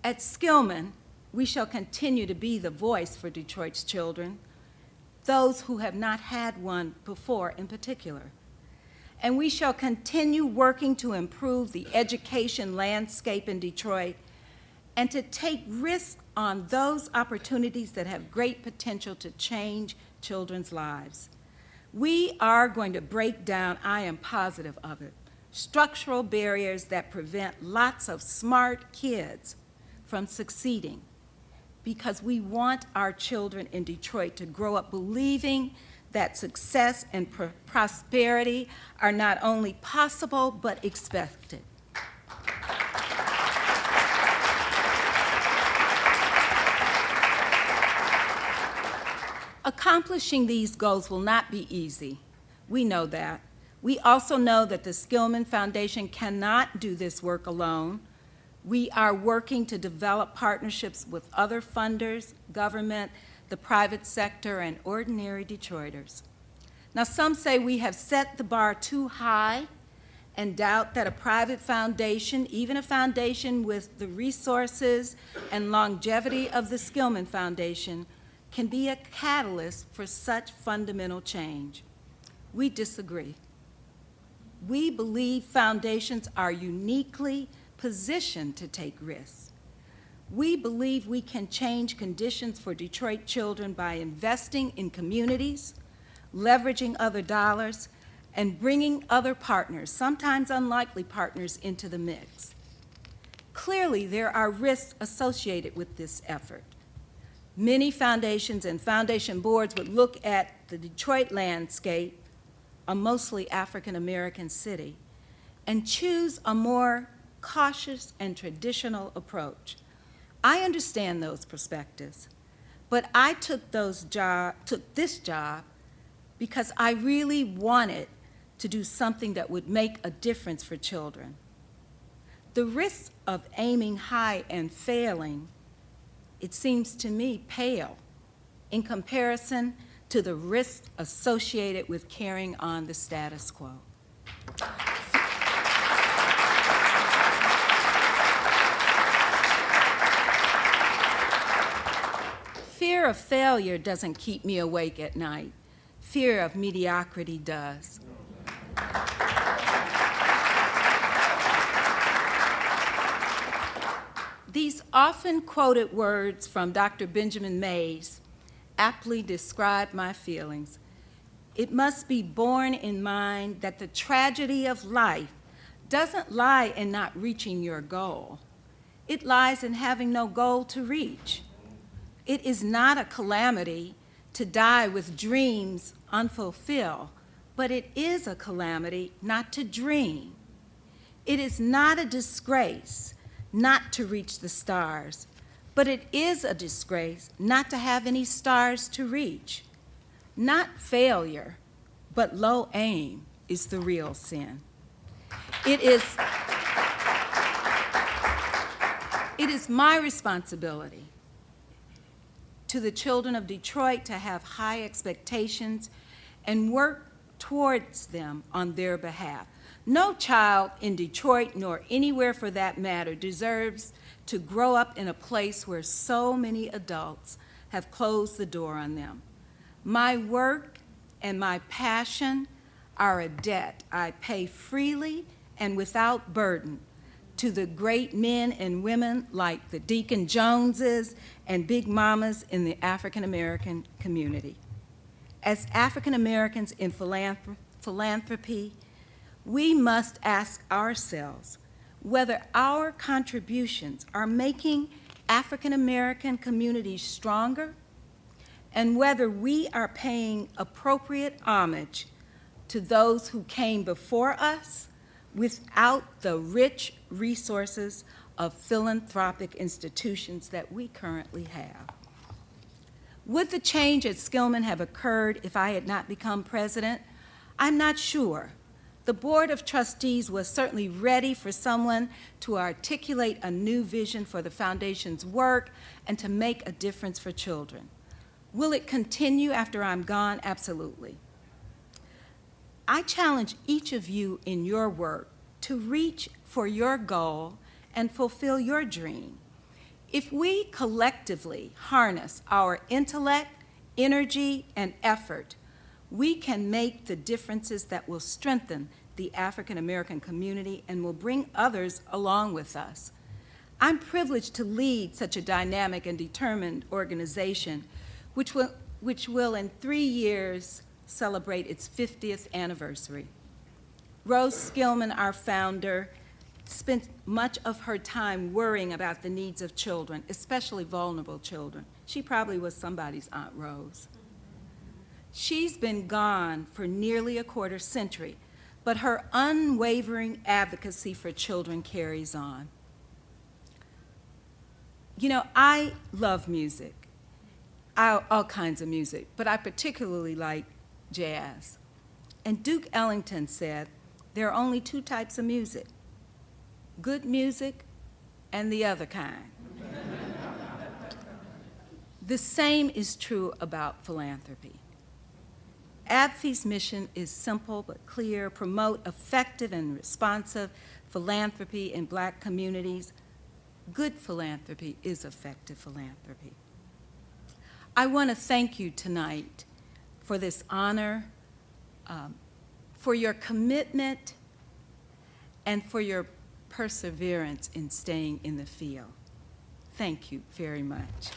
At Skillman, we shall continue to be the voice for Detroit's children, those who have not had one before in particular. And we shall continue working to improve the education landscape in Detroit and to take risks on those opportunities that have great potential to change children's lives. We are going to break down, I am positive of it, structural barriers that prevent lots of smart kids from succeeding, because we want our children in Detroit to grow up believing that success and prosperity are not only possible but expected. Accomplishing these goals will not be easy. We know that. We also know that the Skillman Foundation cannot do this work alone. We are working to develop partnerships with other funders, government, the private sector, and ordinary Detroiters. Now, some say we have set the bar too high and doubt that a private foundation, even a foundation with the resources and longevity of the Skillman Foundation, can be a catalyst for such fundamental change. We disagree. We believe foundations are uniquely positioned to take risks. We believe we can change conditions for Detroit children by investing in communities, leveraging other dollars, and bringing other partners, sometimes unlikely partners, into the mix. Clearly, there are risks associated with this effort. Many foundations and foundation boards would look at the Detroit landscape, a mostly African-American city, and choose a more cautious and traditional approach. I understand those perspectives, but I took this job because I really wanted to do something that would make a difference for children. The risks of aiming high and failing, it seems to me, pale in comparison to the risks associated with carrying on the status quo. Fear of failure doesn't keep me awake at night. Fear of mediocrity does. These often quoted words from Dr. Benjamin Mays aptly describe my feelings. It must be borne in mind that the tragedy of life doesn't lie in not reaching your goal. It lies in having no goal to reach. It is not a calamity to die with dreams unfulfilled, but it is a calamity not to dream. It is not a disgrace not to reach the stars, but it is a disgrace not to have any stars to reach. Not failure, but low aim is the real sin. It is my responsibility to the children of Detroit to have high expectations and work towards them on their behalf. No child in Detroit, nor anywhere for that matter, deserves to grow up in a place where so many adults have closed the door on them. My work and my passion are a debt I pay freely and without burden to the great men and women like the Deacon Joneses and Big Mamas in the African American community. As African Americans in philanthropy, we must ask ourselves whether our contributions are making African American communities stronger and whether we are paying appropriate homage to those who came before us without the rich resources of philanthropic institutions that we currently have. Would the change at Skillman have occurred if I had not become president? I'm not sure. The Board of Trustees was certainly ready for someone to articulate a new vision for the foundation's work and to make a difference for children. Will it continue after I'm gone? Absolutely. I challenge each of you in your work to reach for your goal and fulfill your dream. If we collectively harness our intellect, energy, and effort, we can make the differences that will strengthen the African American community and will bring others along with us. I'm privileged to lead such a dynamic and determined organization, which will in 3 years celebrate its 50th anniversary. Rose Skillman, our founder, spent much of her time worrying about the needs of children, especially vulnerable children. She probably was somebody's Aunt Rose. She's been gone for nearly a quarter century, but her unwavering advocacy for children carries on. You know, I love music, all kinds of music, but I particularly like jazz. And Duke Ellington said, there are only 2 types of music, good music and the other kind. The same is true about philanthropy. ABFI's mission is simple but clear: promote effective and responsive philanthropy in Black communities. Good philanthropy is effective philanthropy. I want to thank you tonight for this honor, for your commitment, and for your perseverance in staying in the field. Thank you very much.